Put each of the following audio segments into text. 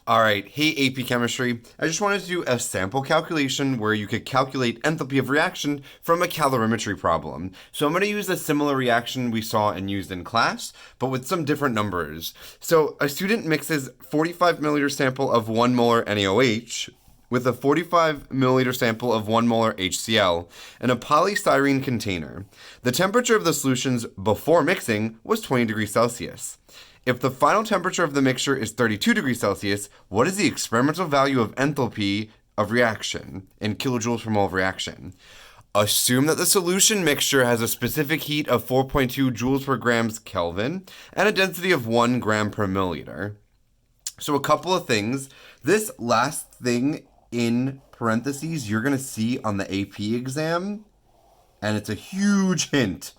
All right, hey AP Chemistry. I just wanted to do a sample calculation where you could calculate enthalpy of reaction from a calorimetry problem. So I'm going to use a similar reaction we saw and used in class, but with some different numbers. So a student mixes 45 milliliter sample of 1 molar NaOH with a 45 milliliter sample of 1 molar HCl in a polystyrene container. The temperature of the solutions before mixing was 20 degrees Celsius. If the final temperature of the mixture is 32 degrees Celsius, what is the experimental value of enthalpy of reaction in kilojoules per mole of reaction? Assume that the solution mixture has a specific heat of 4.2 joules per grams Kelvin and a density of 1 gram per milliliter. So a couple of things. This last thing in parentheses you're going to see on the AP exam, and it's a huge hint.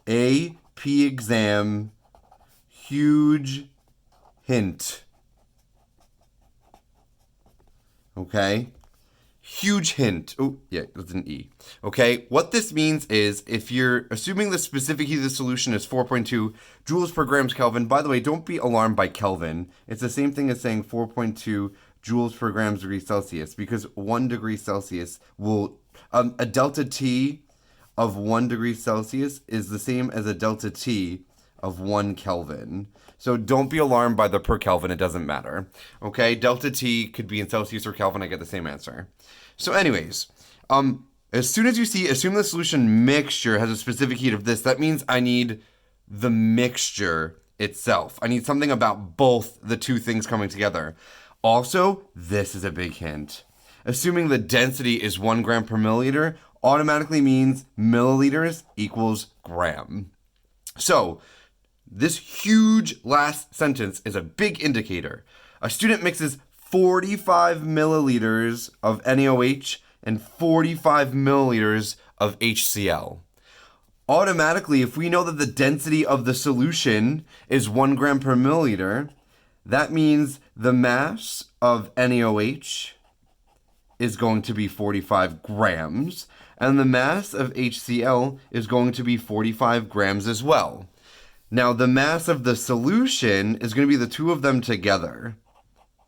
AP exam. Huge hint. Okay? Huge hint. Oh, yeah, that's an E. Okay? What this means is if you're assuming the specific heat of the solution is 4.2 joules per grams Kelvin, by the way, don't be alarmed by Kelvin. It's the same thing as saying 4.2 joules per grams degree Celsius because 1 degree Celsius will, a delta T of 1 degree Celsius is the same as a delta T of 1 Kelvin. So don't be alarmed by the per Kelvin, it doesn't matter. Okay, delta T could be in Celsius or Kelvin, I get the same answer. So anyways, as soon as you see, assume the solution mixture has a specific heat of this, that means I need the mixture itself. I need something about both the two things coming together. Also, this is a big hint. Assuming the density is 1 gram per milliliter automatically means milliliters equals gram. So, this huge last sentence is a big indicator. A student mixes 45 milliliters of NaOH and 45 milliliters of HCl. Automatically, if we know that the density of the solution is 1 gram per milliliter, that means the mass of NaOH is going to be 45 grams, and the mass of HCl is going to be 45 grams as well. Now, the mass of the solution is going to be the two of them together.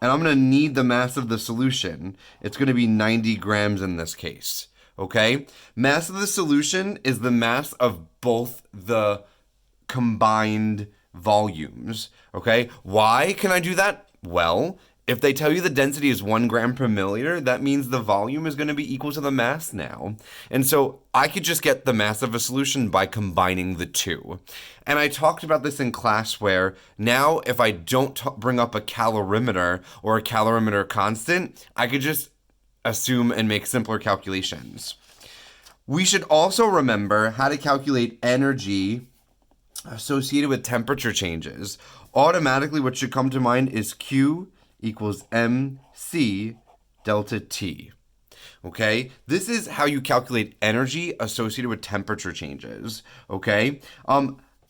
And I'm going to need the mass of the solution. It's going to be 90 grams in this case. Okay? Mass of the solution is the mass of both the combined volumes. Okay? Why can I do that? Well, if they tell you the density is 1 gram per milliliter, that means the volume is going to be equal to the mass now. And so I could just get the mass of a solution by combining the two. And I talked about this in class where now if I don't bring up a calorimeter or a calorimeter constant, I could just assume and make simpler calculations. We should also remember how to calculate energy associated with temperature changes. Automatically, what should come to mind is Q equals mc delta T. Okay, this is how you calculate energy associated with temperature changes. Okay,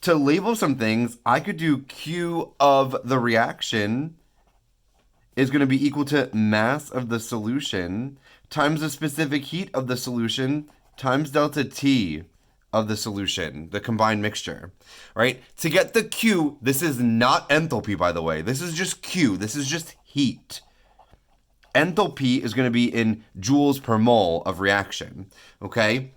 to label some things, I could do Q of the reaction is going to be equal to mass of the solution times the specific heat of the solution times delta T of the solution, the combined mixture, right? To get the Q, this is not enthalpy, by the way. This is just Q. This is just heat. Enthalpy is going to be in joules per mole of reaction, okay?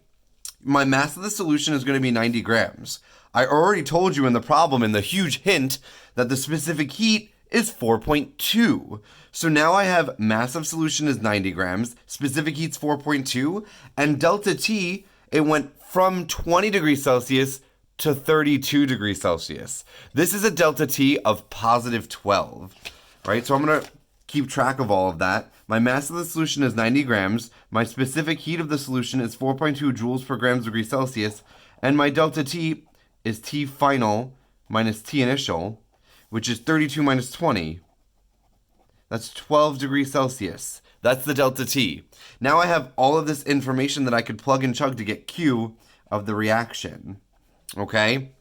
My mass of the solution is going to be 90 grams. I already told you in the problem, in the huge hint, that the specific heat is 4.2. So now I have mass of solution is 90 grams, specific heat's 4.2, and delta T, it went from 20 degrees Celsius to 32 degrees Celsius. This is a delta T of positive 12, right? So I'm going to keep track of all of that. My mass of the solution is 90 grams. My specific heat of the solution is 4.2 joules per grams degree Celsius. And my delta T is T final minus T initial, which is 32 minus 20. That's 12 degrees Celsius. That's the delta T. Now I have all of this information that I could plug and chug to get Q of the reaction. Okay?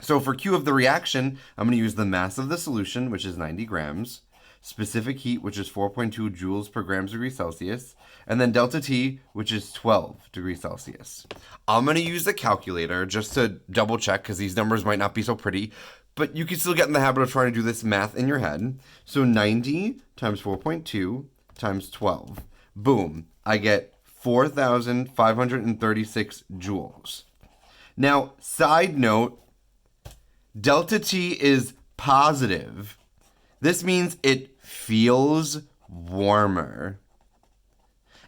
So for Q of the reaction, I'm going to use the mass of the solution, which is 90 grams, specific heat, which is 4.2 joules per grams degree Celsius, and then delta T, which is 12 degrees Celsius. I'm going to use the calculator just to double check because these numbers might not be so pretty. but you can still get in the habit of trying to do this math in your head. So 90 times 4.2 times 12. Boom. I get 4,536 joules. Now, side note, delta T is positive. This means it feels warmer.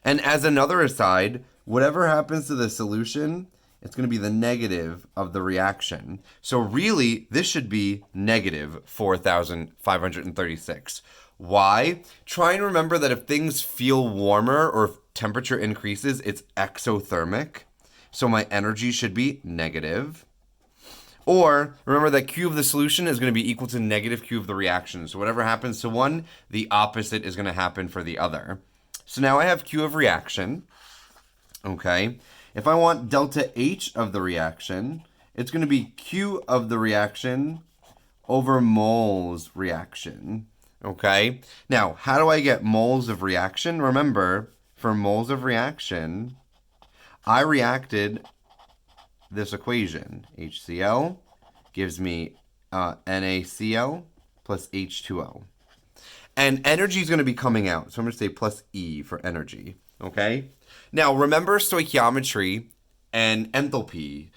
And as another aside, whatever happens to the solution, it's going to be the negative of the reaction. So really, this should be negative 4,536. Why? Try and remember that if things feel warmer or if temperature increases, it's exothermic. So my energy should be negative. Or remember that Q of the solution is going to be equal to negative Q of the reaction. So whatever happens to one, the opposite is going to happen for the other. So now I have Q of reaction. Okay. If I want delta H of the reaction, it's going to be Q of the reaction over moles reaction. Okay. Now, how do I get moles of reaction? Remember, for moles of reaction, I reacted this equation. HCl gives me NaCl plus H2O. And energy is going to be coming out. So I'm going to say plus E for energy. Okay? Now, remember stoichiometry and enthalpy.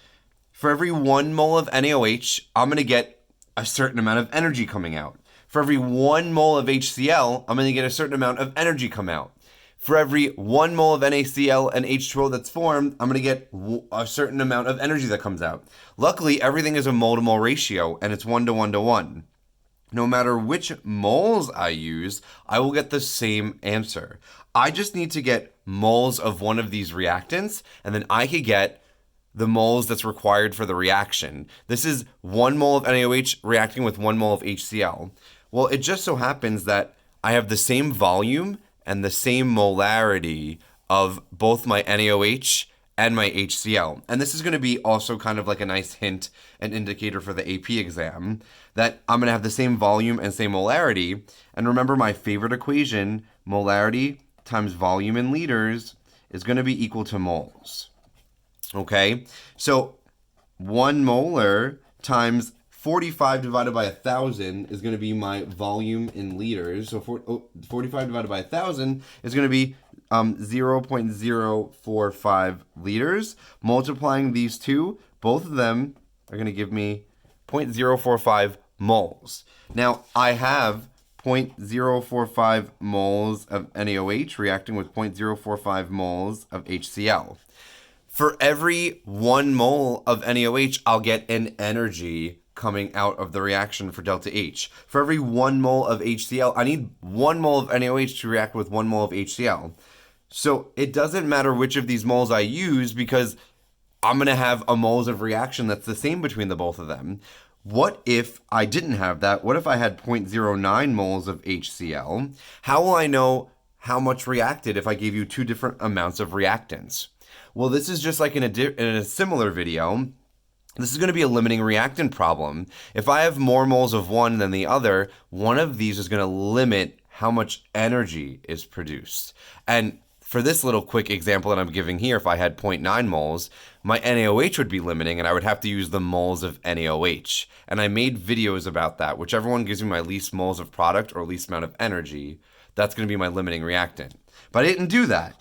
For every 1 mole of NaOH, I'm going to get a certain amount of energy coming out. For every 1 mole of HCl, I'm going to get a certain amount of energy come out. For every 1 mole of NaCl and H2O that's formed, I'm going to get a certain amount of energy that comes out. Luckily, everything is a mole to mole ratio, and it's 1 to 1 to 1. No matter which moles I use, I will get the same answer. I just need to get moles of one of these reactants, and then I could get the moles that's required for the reaction. This is 1 mole of NaOH reacting with 1 mole of HCl. Well, it just so happens that I have the same volume and the same molarity of both my NaOH and my HCl. And this is going to be also kind of like a nice hint and indicator for the AP exam that I'm going to have the same volume and same molarity. And remember my favorite equation, molarity times volume in liters is going to be equal to moles. Okay? So 1 molar times 45 divided by 1,000 is going to be my volume in liters. So 45 divided by 1,000 is going to be 0.045 liters. Multiplying these two, both of them are going to give me 0.045 moles. Now, I have 0.045 moles of NaOH reacting with 0.045 moles of HCl. For every 1 mole of NaOH, I'll get an energy coming out of the reaction for delta H. For every 1 mole of HCl, I need 1 mole of NaOH to react with 1 mole of HCl. So it doesn't matter which of these moles I use because I'm going to have a moles of reaction that's the same between the both of them. What if I didn't have that? What if I had 0.09 moles of HCl? How will I know how much reacted if I gave you 2 different amounts of reactants? Well, this is just like in a similar video. This is going to be a limiting reactant problem. If I have more moles of one than the other, one of these is going to limit how much energy is produced. And for this little quick example that I'm giving here, if I had 0.9 moles, my NaOH would be limiting and I would have to use the moles of NaOH. And I made videos about that. Whichever one gives me my least moles of product or least amount of energy, that's going to be my limiting reactant. But I didn't do that.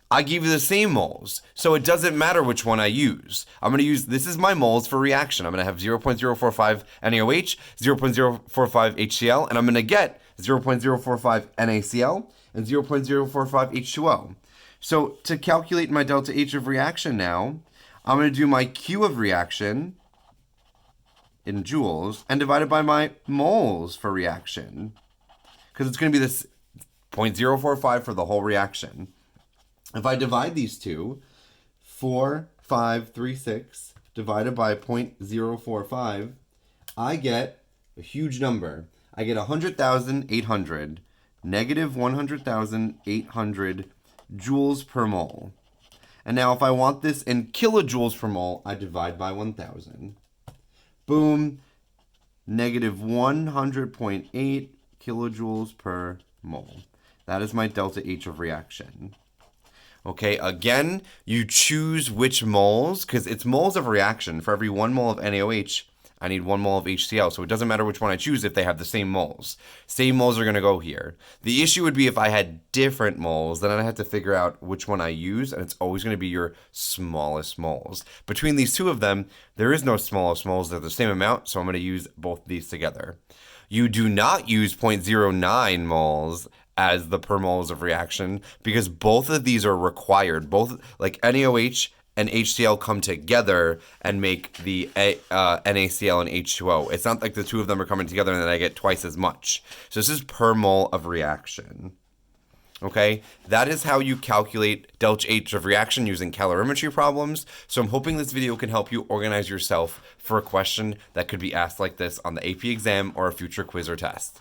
I give you the same moles, so it doesn't matter which one I use. I'm going to use, this is my moles for reaction. I'm going to have 0.045 NaOH, 0.045 HCl, and I'm going to get 0.045 NaCl and 0.045 H2O. So to calculate my delta H of reaction now, I'm going to do my Q of reaction in joules and divide it by my moles for reaction, because it's going to be this 0.045 for the whole reaction. If I divide these two, 4,536 divided by 0.045, I get a huge number. I get 100,800, negative 100,800 joules per mole. And now if I want this in kilojoules per mole, I divide by 1,000. Boom, negative 100.8 kilojoules per mole. That is my delta H of reaction. Okay, again, you choose which moles, because it's moles of reaction. For every 1 mole of NaOH, I need 1 mole of HCl. So it doesn't matter which one I choose if they have the same moles. Same moles are going to go here. The issue would be if I had different moles, then I'd have to figure out which one I use, and it's always going to be your smallest moles. Between these two of them, there is no smallest moles. They're the same amount, so I'm going to use both these together. You do not use 0.09 moles as the per moles of reaction because both of these are required. Both, like NaOH and HCl, come together and make the NaCl and H2O. It's not like the two of them are coming together and then I get twice as much. So this is per mole of reaction. Okay, that is how you calculate delta-H of reaction using calorimetry problems. So I'm hoping this video can help you organize yourself for a question that could be asked like this on the AP exam or a future quiz or test.